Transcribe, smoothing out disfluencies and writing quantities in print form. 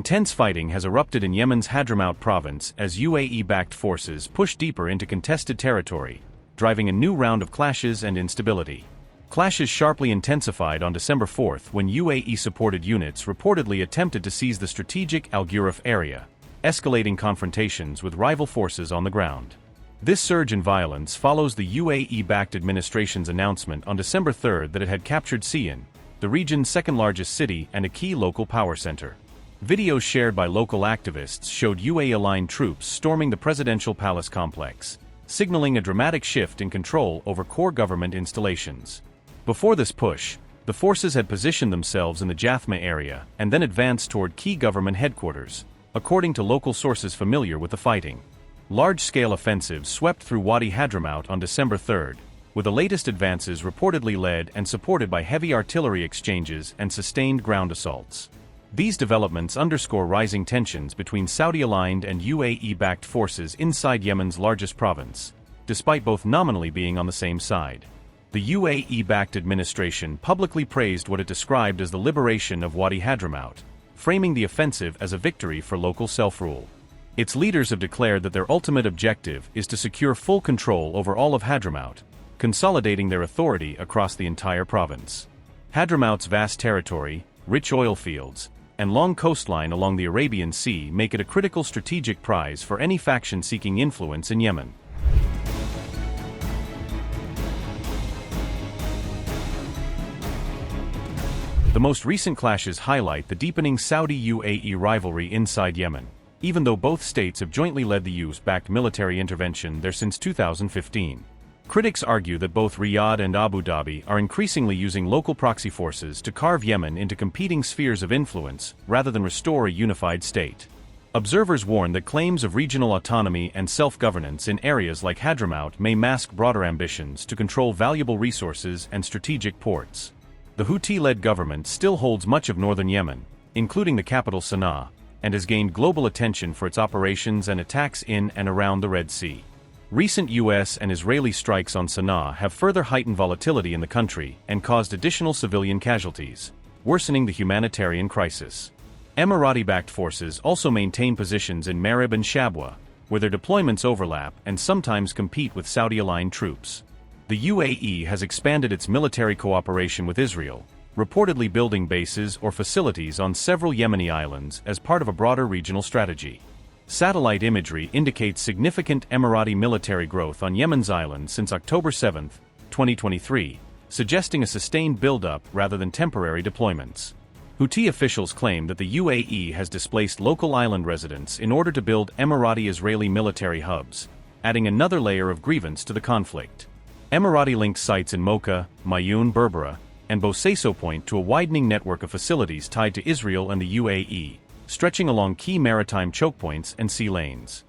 Intense fighting has erupted in Yemen's Hadramout province as UAE-backed forces push deeper into contested territory, driving a new round of clashes and instability. Clashes sharply intensified on December 4 when UAE-supported units reportedly attempted to seize the strategic Al Ghuraf area, escalating confrontations with rival forces on the ground. This surge in violence follows the UAE-backed administration's announcement on December 3 that it had captured Seiyun, the region's second-largest city and a key local power center. Videos shared by local activists showed UAE-aligned troops storming the presidential palace complex, signaling a dramatic shift in control over core government installations. Before this push, the forces had positioned themselves in the Jathma area and then advanced toward key government headquarters, according to local sources familiar with the fighting. Large-scale offensives swept through Wadi Hadramout on December 3, with the latest advances reportedly led and supported by heavy artillery exchanges and sustained ground assaults. These developments underscore rising tensions between Saudi-aligned and UAE-backed forces inside Yemen's largest province, despite both nominally being on the same side. The UAE-backed administration publicly praised what it described as the liberation of Wadi Hadramout, framing the offensive as a victory for local self-rule. Its leaders have declared that their ultimate objective is to secure full control over all of Hadramout, consolidating their authority across the entire province. Hadramout's vast territory, rich oil fields, and long coastline along the Arabian Sea make it a critical strategic prize for any faction seeking influence in Yemen. The most recent clashes highlight the deepening Saudi-UAE rivalry inside Yemen, even though both states have jointly led the UAE-backed military intervention there since 2015. Critics argue that both Riyadh and Abu Dhabi are increasingly using local proxy forces to carve Yemen into competing spheres of influence rather than restore a unified state. Observers warn that claims of regional autonomy and self-governance in areas like Hadramout may mask broader ambitions to control valuable resources and strategic ports. The Houthi-led government still holds much of northern Yemen, including the capital Sana'a, and has gained global attention for its operations and attacks in and around the Red Sea. Recent U.S. and Israeli strikes on Sana'a have further heightened volatility in the country and caused additional civilian casualties, worsening the humanitarian crisis. Emirati-backed forces also maintain positions in Marib and Shabwa, where their deployments overlap and sometimes compete with Saudi-aligned troops. The UAE has expanded its military cooperation with Israel, reportedly building bases or facilities on several Yemeni islands as part of a broader regional strategy. Satellite imagery indicates significant Emirati military growth on Yemen's islands since October 7, 2023, suggesting a sustained buildup rather than temporary deployments. Houthi officials claim that the UAE has displaced local island residents in order to build Emirati-Israeli military hubs, adding another layer of grievance to the conflict. Emirati-linked sites in Mocha, Seiyun, Berbera, and Bosaso point to a widening network of facilities tied to Israel and the UAE, stretching along key maritime chokepoints and sea lanes.